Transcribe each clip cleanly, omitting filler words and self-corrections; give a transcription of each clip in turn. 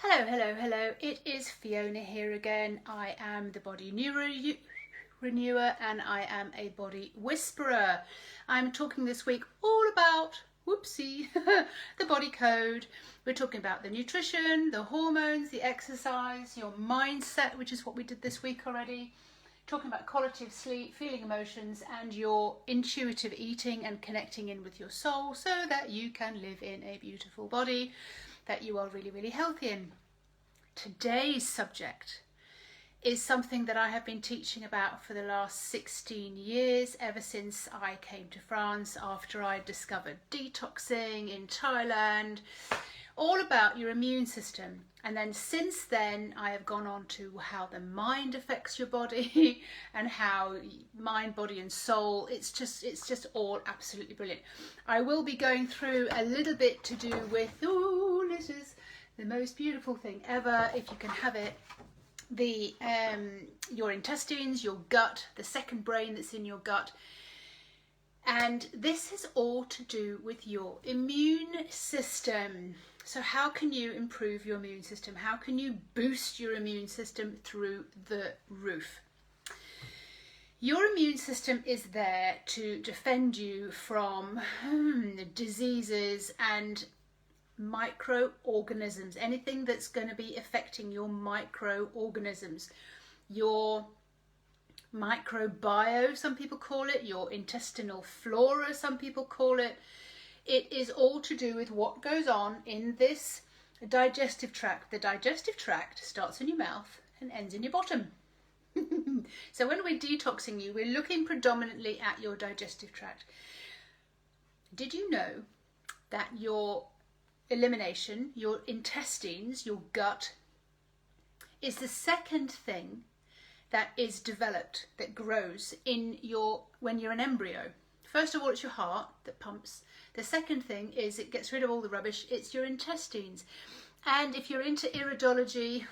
Hello, hello, hello. It is Fiona here again. I am the body renewer and I am a body whisperer. I'm talking this week all about, whoopsie, the body code. We're talking about the nutrition, the hormones, the exercise, your mindset, which is what we did this week already. Talking about quality of sleep, feeling emotions, and your intuitive eating and connecting in with your soul so that you can live in a beautiful body that you are really, really healthy in. Today's subject is something that I have been teaching about for the last 16 years, ever since I came to France after I discovered detoxing in Thailand, all about your immune system. And then since then, I have gone on to how the mind affects your body and how mind, body and soul, it's just all absolutely brilliant. I will be going through a little bit to do with, ooh, this is the most beautiful thing ever, if you can have it, the your intestines, your gut, the second brain that's in your gut. And this is all to do with your immune system. So how can you improve your immune system? How can you boost your immune system through the roof? Your immune system is there to defend you from diseases and microorganisms, anything that's going to be affecting your microorganisms, your microbiome, some people call it, your intestinal flora, some people call it. It is all to do with what goes on in this digestive tract. The digestive tract starts in your mouth and ends in your bottom. So when we're detoxing you, we're looking predominantly at your digestive tract. Did you know that your elimination, your intestines, your gut, is the second thing that is developed, that grows in when you're an embryo? First of all, it's your heart that pumps. The second thing is it gets rid of all the rubbish. It's your intestines. And if you're into iridology,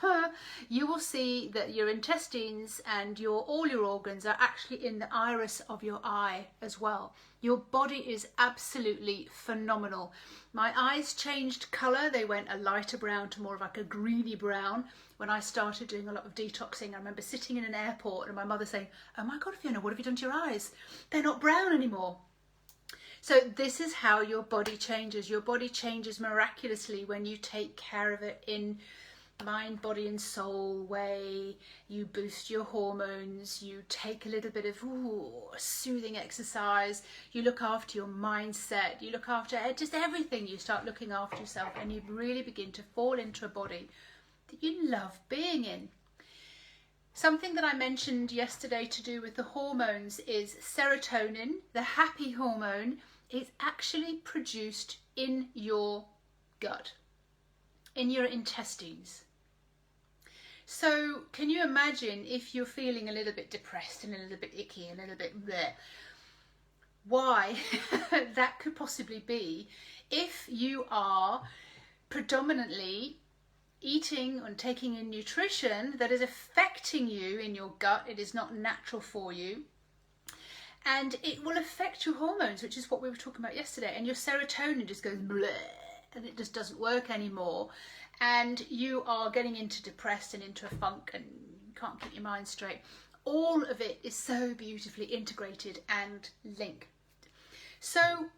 you will see that your intestines and all your organs are actually in the iris of your eye as well. Your body is absolutely phenomenal. My eyes changed colour. They went a lighter brown to more of like a greeny brown when I started doing a lot of detoxing. I remember sitting in an airport and my mother saying, "Oh my God, Fiona, what have you done to your eyes? They're not brown anymore." So this is how your body changes. Your body changes miraculously when you take care of it in mind, body and soul way. You boost your hormones, you take a little bit of soothing exercise, you look after your mindset, you look after just everything. You start looking after yourself and you really begin to fall into a body that you love being in. Something that I mentioned yesterday to do with the hormones is serotonin, the happy hormone, is actually produced in your gut, in your intestines. So can you imagine if you're feeling a little bit depressed and a little bit icky, a little bit bleh, why that could possibly be if you are predominantly eating and taking in nutrition that is affecting you in your gut. It is not natural for you. And it will affect your hormones, which is what we were talking about yesterday. And your serotonin just goes bleh, and it just doesn't work anymore. And you are getting into depressed and into a funk and you can't keep your mind straight. All of it is so beautifully integrated and linked. So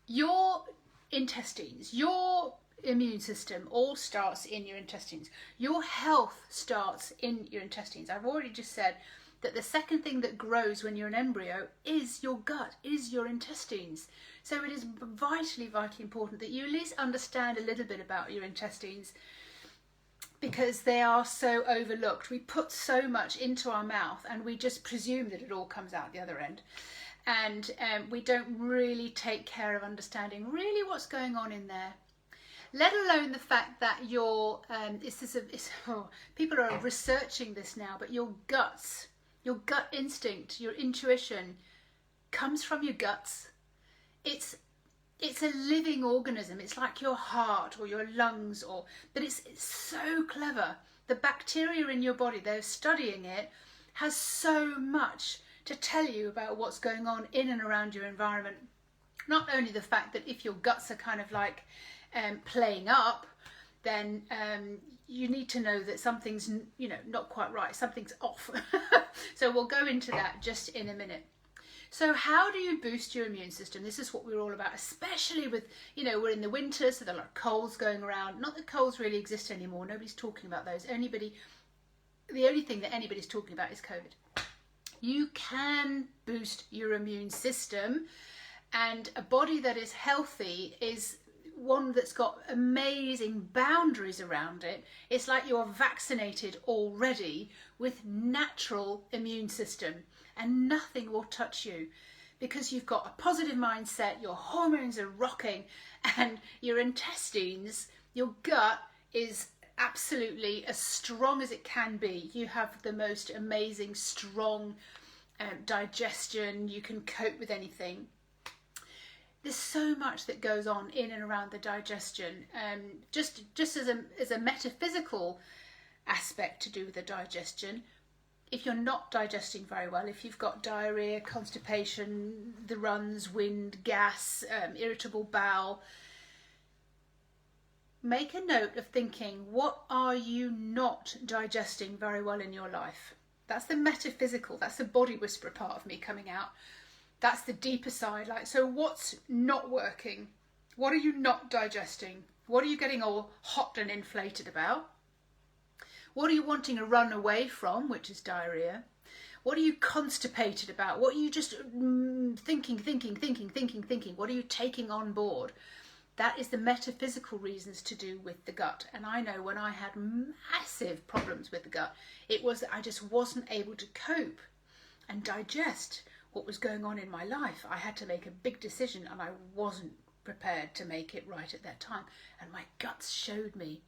your intestines, your immune system all starts in your intestines. Your health starts in your intestines. I've already just said that the second thing that grows when you're an embryo is your gut, is your intestines. So it is vitally, vitally important that you at least understand a little bit about your intestines, because they are so overlooked. We put so much into our mouth and we just presume that it all comes out the other end. And we don't really take care of understanding really what's going on in there. Let alone the fact that people are researching this now, but your guts, your gut instinct, your intuition comes from your guts. It's a living organism. It's like your heart or your lungs, but it's so clever. The bacteria in your body, they're studying it, has so much to tell you about what's going on in and around your environment. Not only the fact that if your guts are kind of like playing up, then you need to know that something's, you know, not quite right, something's off. So we'll go into that just in a minute. So how do you boost your immune system? This is what we're all about, especially with, you know, we're in the winter, so there are a lot of colds going around. Not that colds really exist anymore. Nobody's talking about those. The only thing that anybody's talking about is COVID. You can boost your immune system, and a body that is healthy is one that's got amazing boundaries around it. It's like you're vaccinated already with natural immune system, and nothing will touch you because you've got a positive mindset, your hormones are rocking, and your intestines, your gut is absolutely as strong as it can be. You have the most amazing, strong digestion. You can cope with anything. There's so much that goes on in and around the digestion. Just as a metaphysical aspect to do with the digestion, if you're not digesting very well, if you've got diarrhea, constipation, the runs, wind, gas, irritable bowel, make a note of thinking, what are you not digesting very well in your life? That's the metaphysical, that's the body whisperer part of me coming out. That's the deeper side. Like, so what's not working? What are you not digesting? What are you getting all hot and inflated about? What are you wanting to run away from, which is diarrhea? What are you constipated about? What are you just thinking? What are you taking on board? That is the metaphysical reasons to do with the gut. And I know when I had massive problems with the gut, it was that I just wasn't able to cope and digest what was going on in my life. I had to make a big decision, and I wasn't prepared to make it right at that time. And my guts showed me.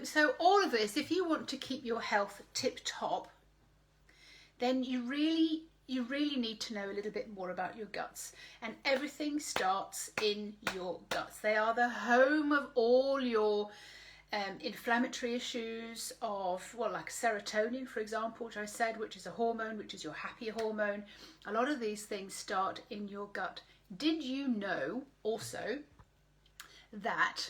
So all of this, if you want to keep your health tip-top, then you really need to know a little bit more about your guts. And everything starts in your guts. They are the home of all your inflammatory issues of, well, like serotonin, for example, which I said, which is a hormone, which is your happy hormone. A lot of these things start in your gut. Did you know also that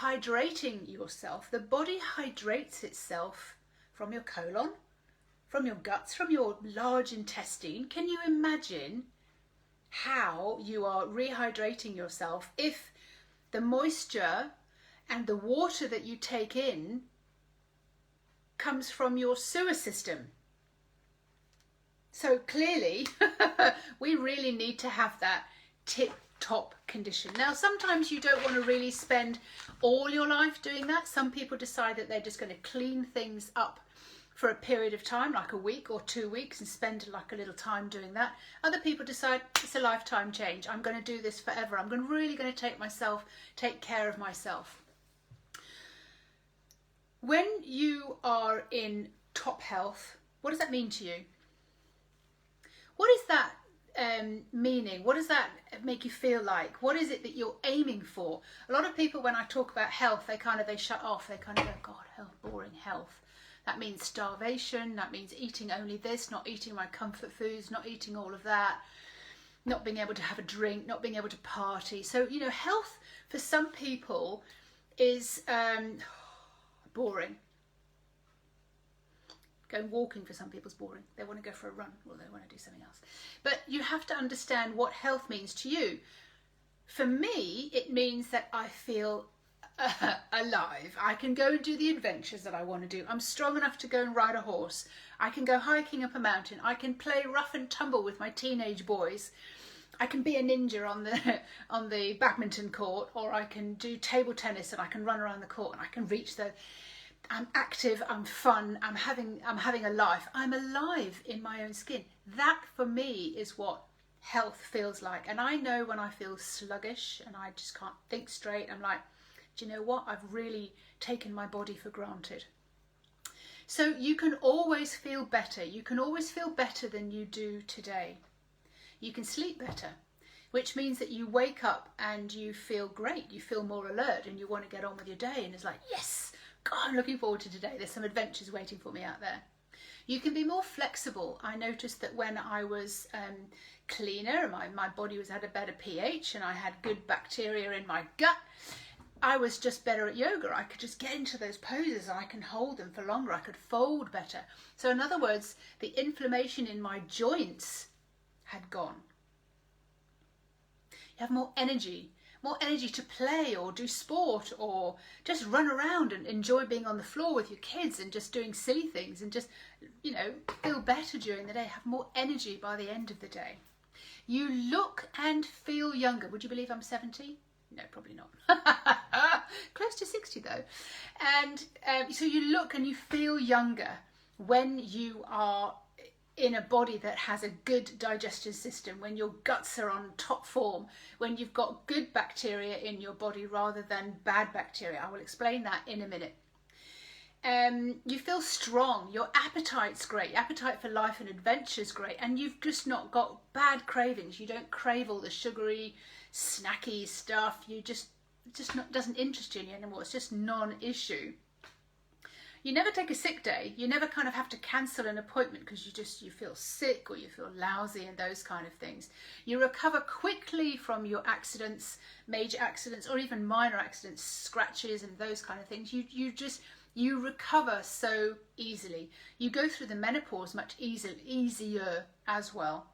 hydrating yourself, the body hydrates itself from your colon, from your guts, from your large intestine? Can you imagine how you are rehydrating yourself if the moisture and the water that you take in comes from your sewer system? So clearly, we really need to have that tip-top condition. Now, sometimes you don't want to really spend all your life doing that. Some people decide that they're just going to clean things up for a period of time, like a week or 2 weeks, and spend like a little time doing that. Other people decide it's a lifetime change. I'm going to do this forever. I'm really going to take care of myself. When you are in top health, what does that mean to you? What is that meaning? What does that make you feel like? What is it that you're aiming for? A lot of people, when I talk about health, they shut off. They kind of go, God, health, boring health. That means starvation. That means eating only this, not eating my comfort foods, not eating all of that, not being able to have a drink, not being able to party. So, you know, health for some people is boring. Going walking for some people is boring. They want to go for a run, or they want to do something else. But you have to understand what health means to you. For me, it means that I feel alive. I can go and do the adventures that I want to do. I'm strong enough to go and ride a horse. I can go hiking up a mountain. I can play rough and tumble with my teenage boys. I can be a ninja on the badminton court, or I can do table tennis, and I can run around the court, and I can reach the. I'm active, I'm fun, I'm having a life. I'm alive in my own skin. That for me is what health feels like. And I know when I feel sluggish and I just can't think straight, I'm like, do you know what? I've really taken my body for granted. So you can always feel better. You can always feel better than you do today. You can sleep better, which means that you wake up and you feel great. You feel more alert and you want to get on with your day. And it's like, yes, God, I'm looking forward to today. There's some adventures waiting for me out there. You can be more flexible. I noticed that when I was cleaner, my body had a better pH and I had good bacteria in my gut, I was just better at yoga. I could just get into those poses and I can hold them for longer. I could fold better. So in other words, the inflammation in my joints had gone. You have more energy to play or do sport or just run around and enjoy being on the floor with your kids and just doing silly things and just, you know, feel better during the day, have more energy by the end of the day. You look and feel younger. Would you believe I'm 70? No, probably not. Close to 60 though. And so you look and you feel younger when you are in a body that has a good digestive system, when your guts are on top form, when you've got good bacteria in your body rather than bad bacteria. I will explain that in a minute. You feel strong, your appetite's great, appetite for life and adventure is great, and you've just not got bad cravings. You don't crave all the sugary, snacky stuff. You just doesn't interest you anymore. It's just non-issue. You never take a sick day. You never kind of have to cancel an appointment because you feel sick or you feel lousy and those kind of things. You recover quickly from your accidents, major accidents, or even minor accidents, scratches and those kind of things. You recover so easily. You go through the menopause much easier as well.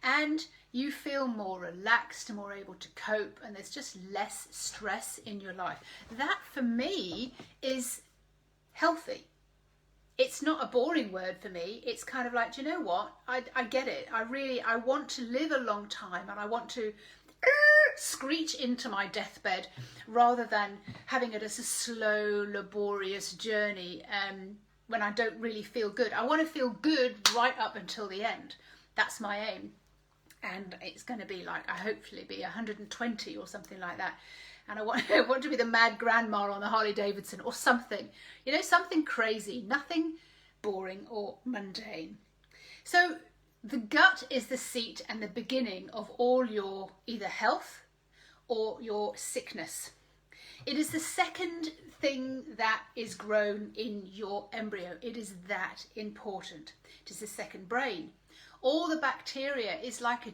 And you feel more relaxed, more able to cope, and there's just less stress in your life. That for me is healthy. It's not a boring word for me. It's kind of like, do you know what? I get it. I want to live a long time and I want to screech into my deathbed rather than having it as a slow, laborious journey when I don't really feel good. I want to feel good right up until the end. That's my aim. And it's going to be like, I hopefully be 120 or something like that. And I want to be the mad grandma on the Harley Davidson or something. You know, something crazy, nothing boring or mundane. So the gut is the seat and the beginning of all your either health or your sickness. It is the second thing that is grown in your embryo. It is that important. It is the second brain. All the bacteria is like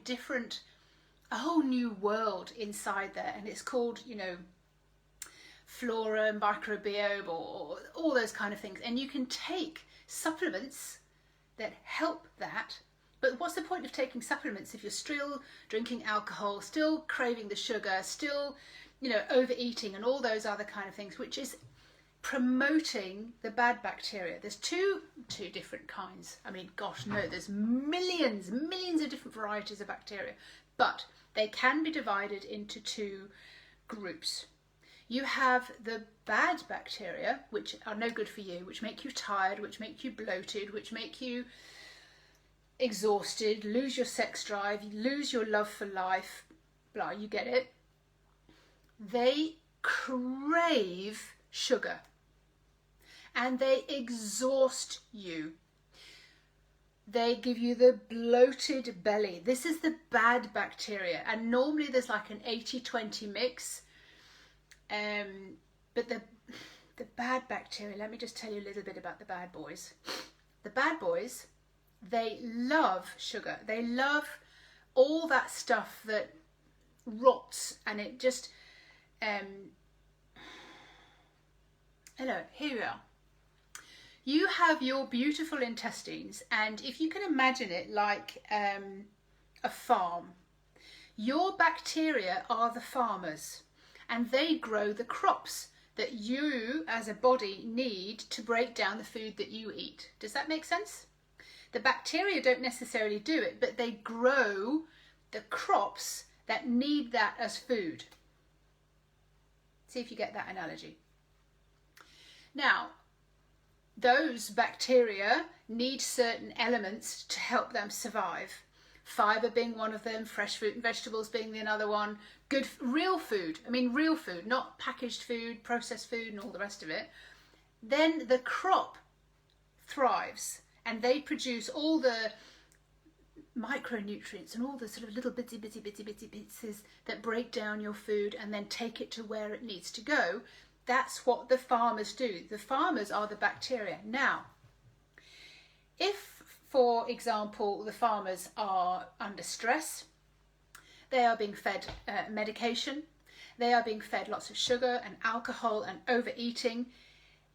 a whole new world inside there, and it's called, you know, flora, microbiome, or all those kind of things. And you can take supplements that help that. But what's the point of taking supplements if you're still drinking alcohol, still craving the sugar, still, you know, overeating and all those other kind of things, which is promoting the bad bacteria. There's two different kinds. I mean, gosh, no, there's millions of different varieties of bacteria, but they can be divided into two groups. You have the bad bacteria, which are no good for you, which make you tired, which make you bloated, which make you exhausted, lose your sex drive, lose your love for life, blah, you get it. They crave sugar and they exhaust you. They give you the bloated belly. This is the bad bacteria, and normally there's like an 80-20 mix. But the bad bacteria, let me just tell you a little bit about the bad boys. The bad boys, they love sugar. They love all that stuff that rots and it just... Hello, here we are. You have your beautiful intestines, and if you can imagine it like a farm, your bacteria are the farmers, and they grow the crops that you as a body need to break down the food that you eat. Does that make sense? The bacteria don't necessarily do it, but they grow the crops that need that as food. See if you get that analogy. Now, those bacteria need certain elements to help them survive. Fibre being one of them, fresh fruit and vegetables being another one, good real food, not packaged food, processed food and all the rest of it. Then the crop thrives and they produce all the micronutrients and all the sort of little bitsy bits that break down your food and then take it to where it needs to go. That's what the farmers do. The farmers are the bacteria. Now, If, for example, the farmers are under stress, they are being fed medication, they are being fed lots of sugar and alcohol and overeating.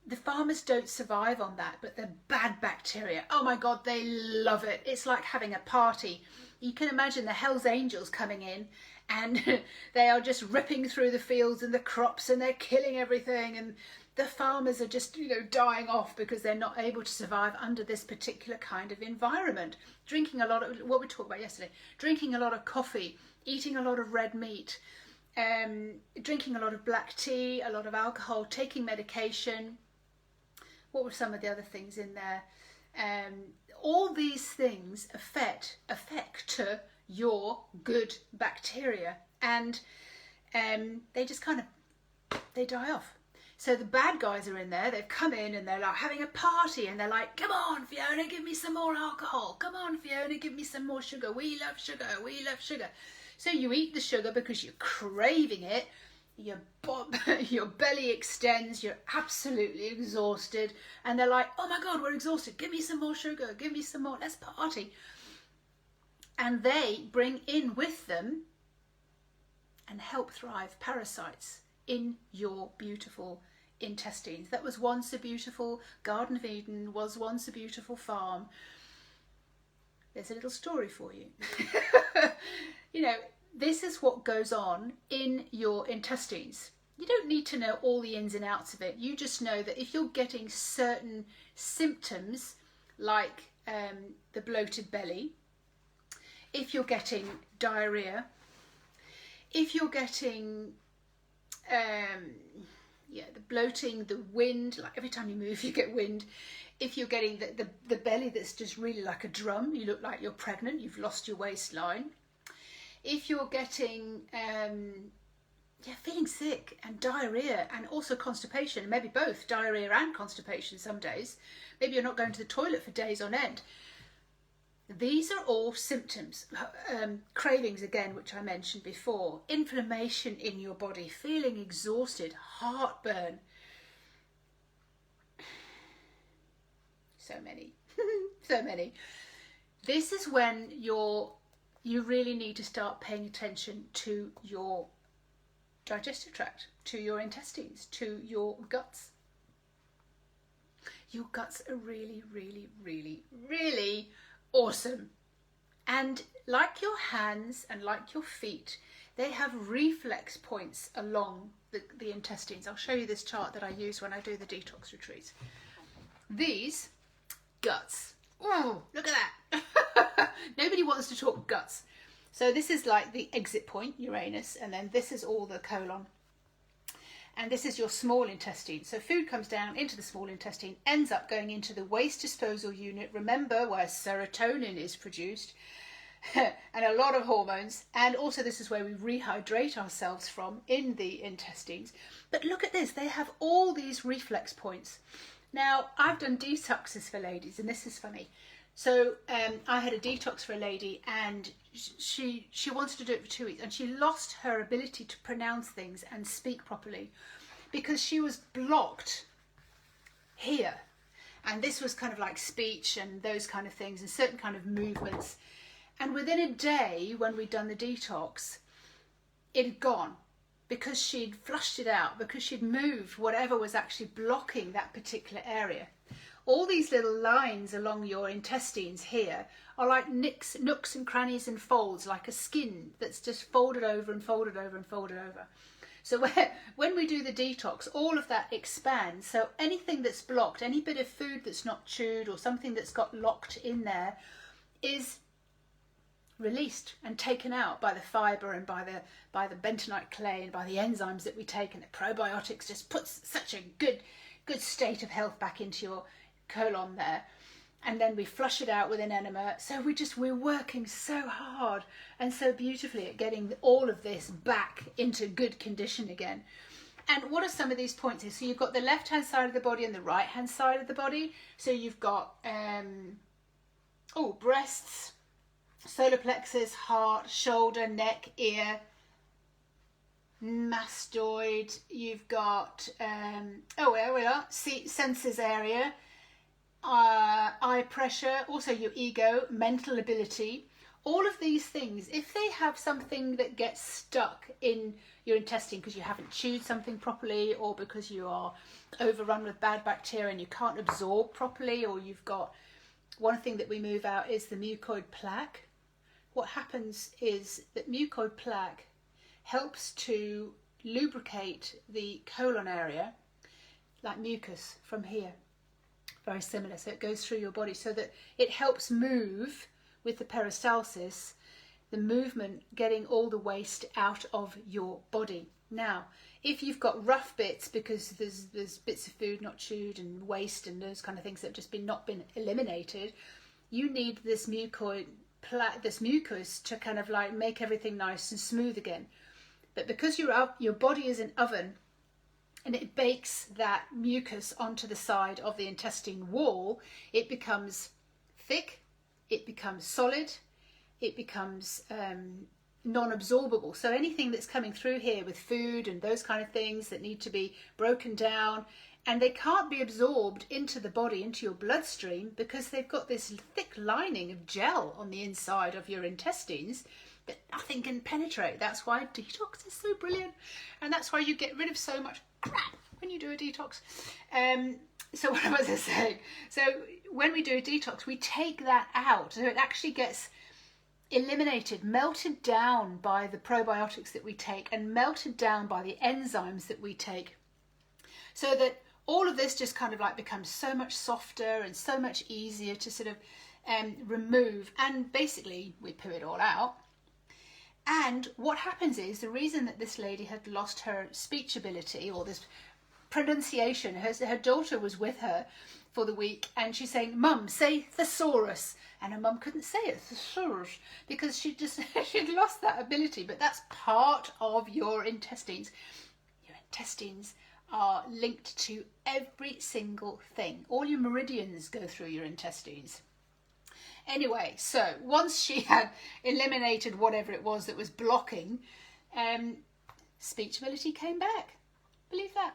The farmers don't survive on that, but the bad bacteria, oh my God, they love it. It's like having a party. You can imagine the Hell's Angels coming in, and they are just ripping through the fields and the crops, and they're killing everything, and the farmers are just, dying off because they're not able to survive under this particular kind of environment. Drinking a lot of, what we talked about yesterday, drinking a lot of coffee, eating a lot of red meat, drinking a lot of black tea, a lot of alcohol, taking medication. What were some of the other things in there? All these things affect your good bacteria, and they just they die off. So the bad guys are in there, they've come in and they're like having a party, and they're like, come on Fiona, give me some more alcohol, come on Fiona, give me some more sugar, we love sugar, we love sugar. So you eat the sugar because you're craving it, your belly extends, you're absolutely exhausted, and they're like, oh my God, we're exhausted, give me some more sugar, give me some more, let's party. And they bring in with them and help thrive parasites in your beautiful intestines. That was once a beautiful Garden of Eden, was once a beautiful farm. There's a little story for you. This is what goes on in your intestines. You don't need to know all the ins and outs of it. You just know that if you're getting certain symptoms, like the bloated belly, if you're getting diarrhea, if you're getting the bloating, the wind, like every time you move you get wind, if you're getting the belly that's just really like a drum, you look like you're pregnant, you've lost your waistline, if you're getting feeling sick and diarrhea and also constipation, maybe both diarrhea and constipation some days, maybe you're not going to the toilet for days on end, these are all symptoms. Cravings again, which I mentioned before, inflammation in your body, feeling exhausted, heartburn, so many so many. This is when you really need to start paying attention to your digestive tract, to your intestines, to your guts. Your guts are really, really, really, really awesome. And like your hands and like your feet, they have reflex points along the intestines. I'll show you this chart that I use when I do the detox retreats. These guts. Oh, look at that. Nobody wants to talk guts. So this is like the exit point, Uranus, and then this is all the colon. And this is your small intestine. So food comes down into the small intestine, ends up going into the waste disposal unit. Remember, where serotonin is produced and a lot of hormones. And also this is where we rehydrate ourselves from, in the intestines. But look at this, they have all these reflex points. Now, I've done detoxes for ladies, and this is funny. So I had a detox for a lady, and she wanted to do it for 2 weeks, and she lost her ability to pronounce things and speak properly because she was blocked here. And this was kind of like speech and those kind of things and certain kind of movements. And within a day, when we'd done the detox, it had gone because she'd flushed it out, because she'd moved whatever was actually blocking that particular area. All these little lines along your intestines here are like nooks and crannies and folds, like a skin that's just folded over and folded over and folded over. So when we do the detox, all of that expands. So anything that's blocked, any bit of food that's not chewed or something that's got locked in there, is released and taken out by the fibre and by the bentonite clay and by the enzymes that we take, and the probiotics just puts such a good state of health back into your colon there. And then we flush it out with an enema. So we're working so hard and so beautifully at getting all of this back into good condition again. And what are some of these points here? So you've got the left hand side of the body and the right hand side of the body. So you've got breasts, solar plexus, heart, shoulder, neck, ear, mastoid. You've got where we are, senses area, eye pressure, also your ego, mental ability. All of these things, if they have something that gets stuck in your intestine because you haven't chewed something properly, or because you are overrun with bad bacteria and you can't absorb properly, or you've got, one thing that we move out is the mucoid plaque. What happens is that mucoid plaque helps to lubricate the colon area, like mucus from here. Very similar. So it goes through your body so that it helps move with the peristalsis, the movement, getting all the waste out of your body. Now, if you've got rough bits because there's bits of food not chewed and waste and those kind of things that have just not been eliminated, you need this this mucus to kind of like make everything nice and smooth again. But because your body is an oven, and it bakes that mucus onto the side of the intestine wall, it becomes thick, it becomes solid, it becomes non-absorbable. So anything that's coming through here with food and those kind of things that need to be broken down, and they can't be absorbed into the body, into your bloodstream, because they've got this thick lining of gel on the inside of your intestines that nothing can penetrate. That's why detox is so brilliant, and that's why you get rid of so much crap when you do a detox. So what was I saying? So when we do a detox, we take that out, so it actually gets eliminated, melted down by the probiotics that we take, and melted down by the enzymes that we take, so that all of this just kind of like becomes so much softer and so much easier to sort of remove. And basically we poo it all out. And what happens is, the reason that this lady had lost her speech ability, or this pronunciation, her daughter was with her for the week, and she's saying, "Mum, say thesaurus," and her mum couldn't say it, thesaurus, because she'd lost that ability. But that's part of your intestines. Your intestines are linked to every single thing. All your meridians go through your intestines. Anyway, so once she had eliminated whatever it was that was blocking, speech ability came back. Believe that.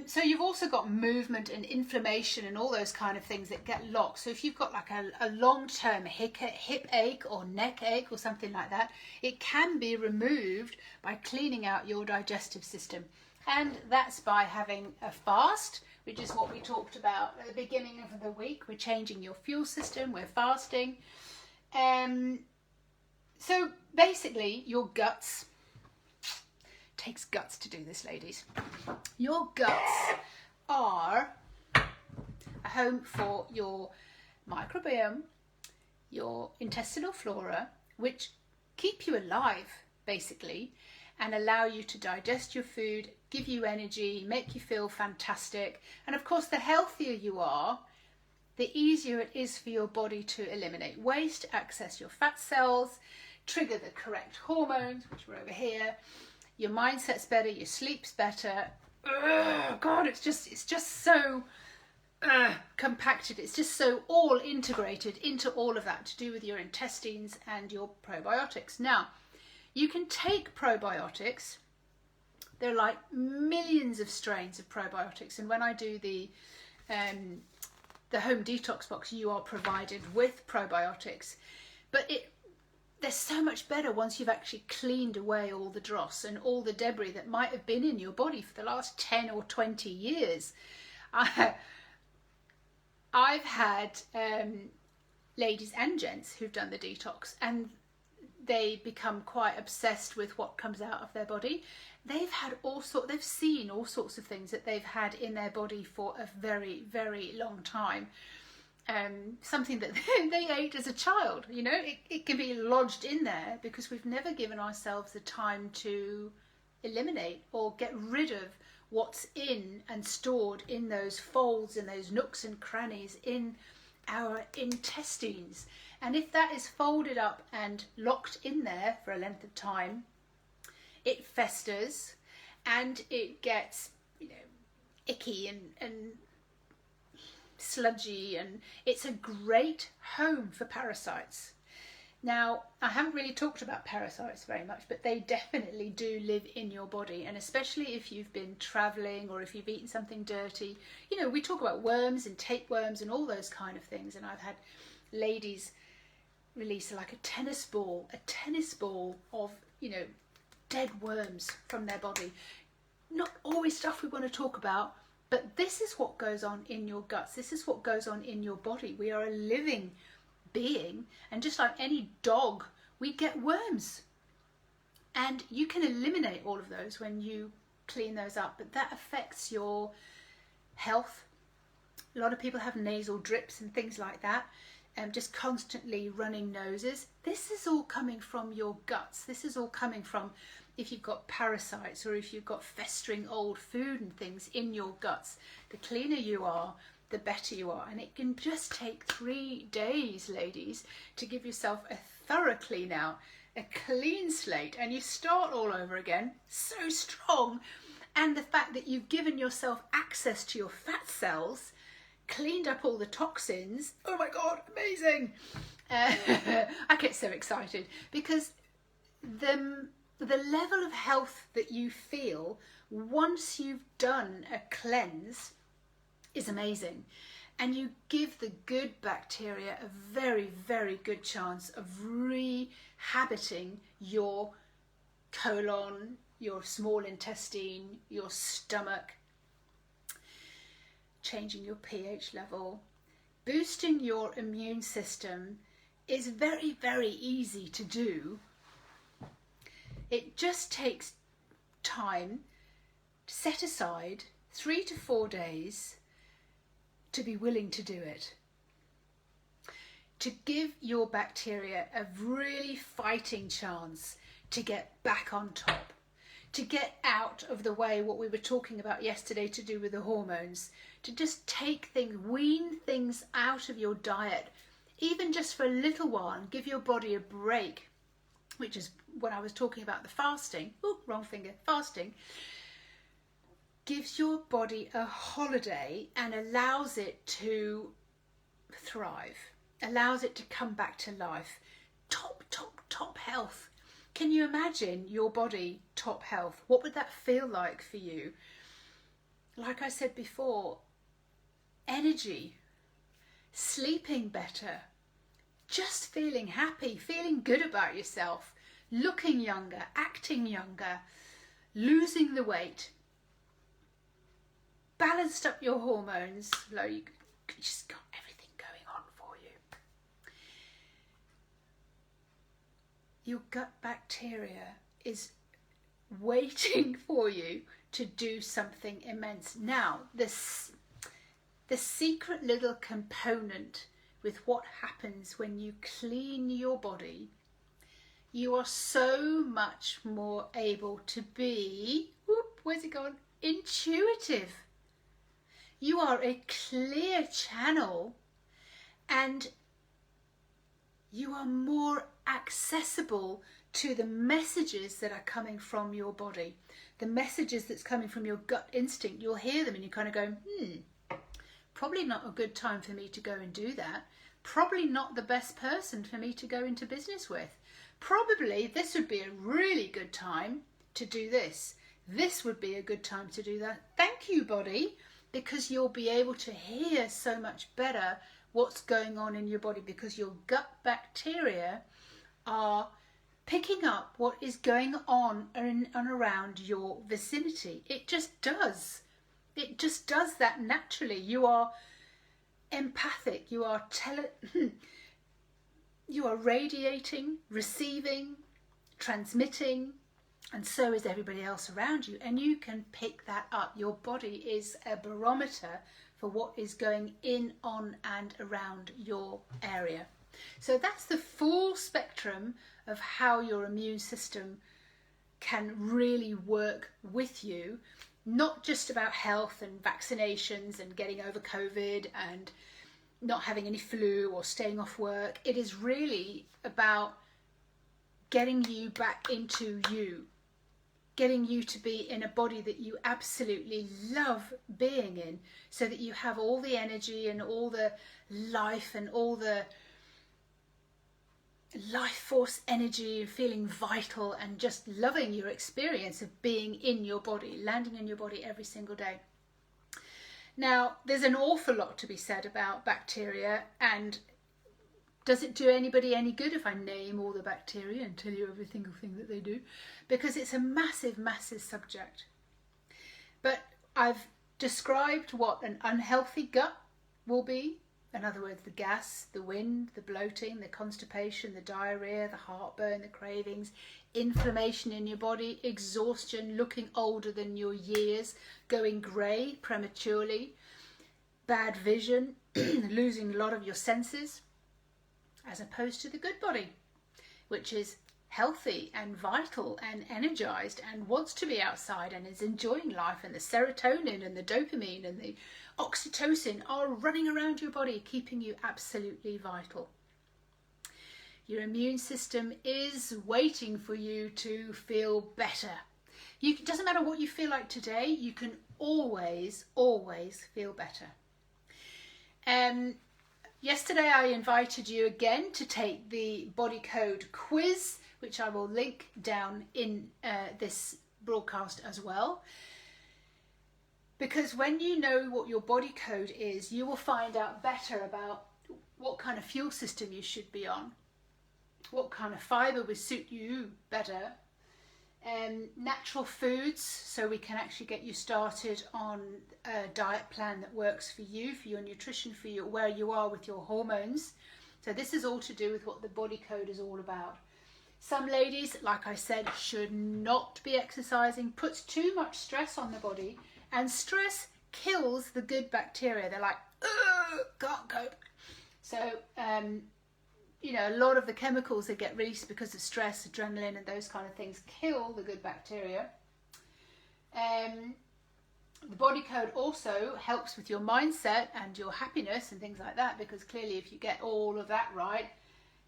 So you've also got movement and inflammation and all those kind of things that get locked. So if you've got like a long-term hip ache or neck ache or something like that, it can be removed by cleaning out your digestive system. And that's by having a fast, which is what we talked about at the beginning of the week. We're changing your fuel system, we're fasting. So basically your guts, takes guts to do this, ladies. Your guts are a home for your microbiome, your intestinal flora, which keep you alive basically, and allow you to digest your food, give you energy, make you feel fantastic. And of course, the healthier you are, the easier it is for your body to eliminate waste, access your fat cells, trigger the correct hormones, which were over here. Your mindset's better, your sleep's better. God, it's just so compacted. It's just so all integrated into all of that to do with your intestines and your probiotics. Now, you can take probiotics. There are like millions of strains of probiotics, and when I do the home detox box, you are provided with probiotics. But they're so much better once you've actually cleaned away all the dross and all the debris that might have been in your body for the last 10 or 20 years. I've had ladies and gents who've done the detox, and they become quite obsessed with what comes out of their body. They've seen all sorts of things that they've had in their body for a very, very long time. Something that they ate as a child, you know, it can be lodged in there because we've never given ourselves the time to eliminate or get rid of what's in and stored in those folds and those nooks and crannies in our intestines. And if that is folded up and locked in there for a length of time, it festers and it gets, you know, icky and sludgy, and it's a great home for parasites. Now, I haven't really talked about parasites very much, but they definitely do live in your body. And especially if you've been traveling or if you've eaten something dirty, you know, we talk about worms and tapeworms and all those kind of things. And I've had ladies release like a tennis ball of, you know, dead worms from their body. Not always stuff we want to talk about, but this is what goes on in your guts. This is what goes on in your body. We are a living being, and just like any dog, we get worms, and you can eliminate all of those when you clean those up, but that affects your health. A lot of people have nasal drips and things like that, and just constantly running noses. This is all coming from your guts. This is all coming from if you've got parasites or if you've got festering old food and things in your guts. The cleaner you are, the better you are. And it can just take 3 days, ladies, to give yourself a thorough clean out, a clean slate, and you start all over again, so strong. And the fact that you've given yourself access to your fat cells, cleaned up all the toxins, oh my God, amazing. I get so excited because the level of health that you feel once you've done a cleanse is amazing, and you give the good bacteria a very, very good chance of rehabiting your colon, your small intestine, your stomach, changing your pH level. Boosting your immune system is very, very easy to do. It just takes time, set aside 3 to 4 days to be willing to do it. To give your bacteria a really fighting chance to get back on top, to get out of the way, what we were talking about yesterday to do with the hormones, to just take things, wean things out of your diet, even just for a little while, and give your body a break, which is when I was talking about the fasting. Oh, wrong finger, fasting. Gives your body a holiday and allows it to thrive, allows it to come back to life. Top health. Can you imagine your body top health? What would that feel like for you? Like I said before, energy, sleeping better, just feeling happy, feeling good about yourself, looking younger, acting younger, losing the weight, balanced up your hormones. Like you just got everything going on for you. Your gut bacteria is waiting for you to do something immense. Now, the secret little component with what happens when you clean your body, you are so much more able to be, where's it gone? Intuitive. You are a clear channel, and you are more accessible to the messages that are coming from your body. The messages that's coming from your gut instinct, you'll hear them and you kind of go, probably not a good time for me to go and do that. Probably not the best person for me to go into business with. Probably this would be a really good time to do this. This would be a good time to do that. Thank you, body, because you'll be able to hear so much better what's going on in your body, because your gut bacteria are picking up what is going on in and around your vicinity. It just does. It just does that naturally. You are empathic. You are you are radiating, receiving, transmitting, and so is everybody else around you. And you can pick that up. Your body is a barometer for what is going in, on, and around your area. So that's the full spectrum of how your immune system can really work with you. Not just about health and vaccinations and getting over COVID and not having any flu or staying off work. It is really about getting you back into you, getting you to be in a body that you absolutely love being in, so that you have all the energy and all the life and all the life force energy, feeling vital, and just loving your experience of being in your body, landing in your body every single day. Now, there's an awful lot to be said about bacteria, and does it do anybody any good if I name all the bacteria and tell you every single thing that they do? Because it's a massive, massive subject. But I've described what an unhealthy gut will be. In other words, the gas, the wind, the bloating, the constipation, the diarrhea, the heartburn, the cravings, inflammation in your body, exhaustion, looking older than your years, going grey prematurely, bad vision, losing a lot of your senses, as opposed to the good body, which is healthy and vital and energized and wants to be outside and is enjoying life, and the serotonin and the dopamine and the oxytocin are running around your body, keeping you absolutely vital. Your immune system is waiting for you to feel better. It doesn't matter what you feel like today, you can always, always feel better. Yesterday I invited you again to take the body code quiz, which I will link down in this broadcast as well. Because when you know what your body code is, you will find out better about what kind of fuel system you should be on, what kind of fibre would suit you better, natural foods, so we can actually get you started on a diet plan that works for you, for your nutrition, for you, where you are with your hormones. So this is all to do with what the body code is all about. Some ladies, like I said, should not be exercising, puts too much stress on the body, and stress kills the good bacteria. They're like, ugh, can't cope. So, you know, a lot of the chemicals that get released because of stress, adrenaline and those kind of things, kill the good bacteria. The body code also helps with your mindset and your happiness and things like that, because clearly if you get all of that right,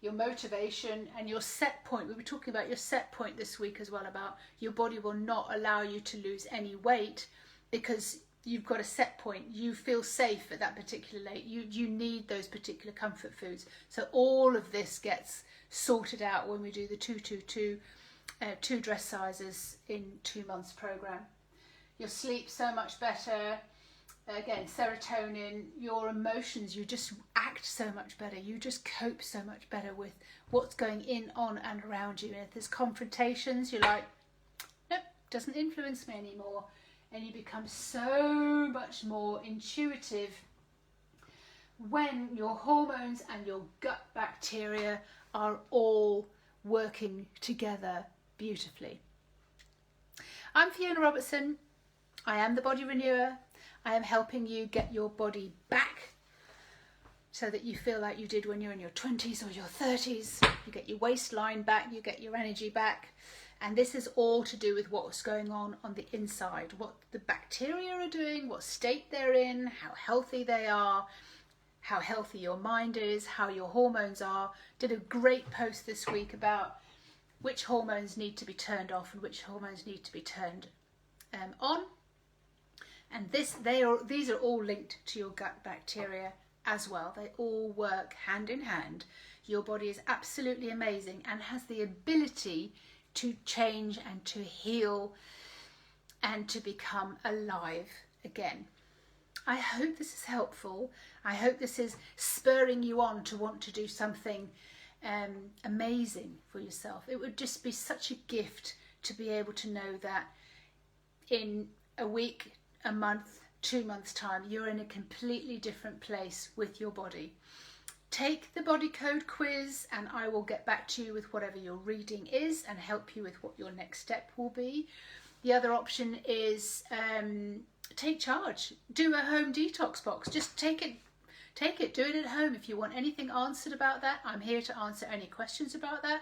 your motivation and your set point, we were talking about your set point this week as well, about your body will not allow you to lose any weight because you've got a set point. You feel safe at that particular weight. You need those particular comfort foods. So all of this gets sorted out when we do the 222 2 dress sizes in 2 months program. You'll sleep so much better. Again, serotonin, your emotions, you just act so much better. You just cope so much better with what's going on and around you. And if there's confrontations, you're like, nope, doesn't influence me anymore. And you become so much more intuitive when your hormones and your gut bacteria are all working together beautifully. I'm Fiona Robertson. I am the Body Renewer. I am helping you get your body back so that you feel like you did when you're in your 20s or your 30s. You get your waistline back, you get your energy back. And this is all to do with what's going on the inside, what the bacteria are doing, what state they're in, how healthy they are, how healthy your mind is, how your hormones are. Did a great post this week about which hormones need to be turned off and which hormones need to be turned on. And these are all linked to your gut bacteria as well. They all work hand in hand. Your body is absolutely amazing and has the ability to change and to heal and to become alive again. I hope this is helpful. I hope this is spurring you on to want to do something amazing for yourself. It would just be such a gift to be able to know that in a week, a month, 2 months time, you're in a completely different place with your body. Take the body code quiz and I will get back to you with whatever your reading is and help you with what your next step will be. The other option is take charge. Do a home detox box. Just take it. Do it at home. If you want anything answered about that, I'm here to answer any questions about that.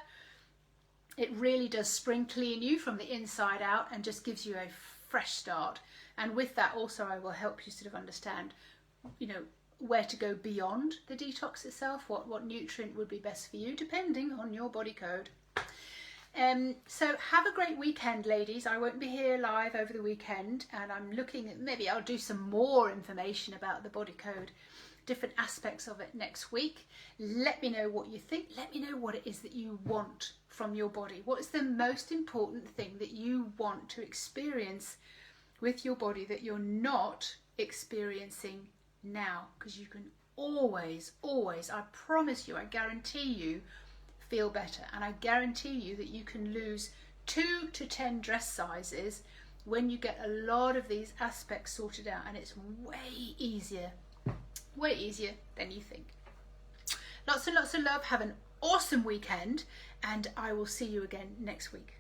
It really does spring clean you from the inside out and just gives you a fresh start. And with that also I will help you sort of understand, you know, where to go beyond the detox itself, what nutrient would be best for you depending on your body code. So have a great weekend, ladies. I won't be here live over the weekend, and I'm looking at maybe I'll do some more information about the body code different aspects of it next week. Let me know what you think. Let me know what it is that you want from your body. What is the most important thing that you want to experience with your body that you're not experiencing now? Because you can always, I promise you, I guarantee you, feel better. And I guarantee you that you can lose 2 to 10 dress sizes when you get a lot of these aspects sorted out, and it's way easier than you think. Lots and lots of love. Have an awesome weekend, and I will see you again next week.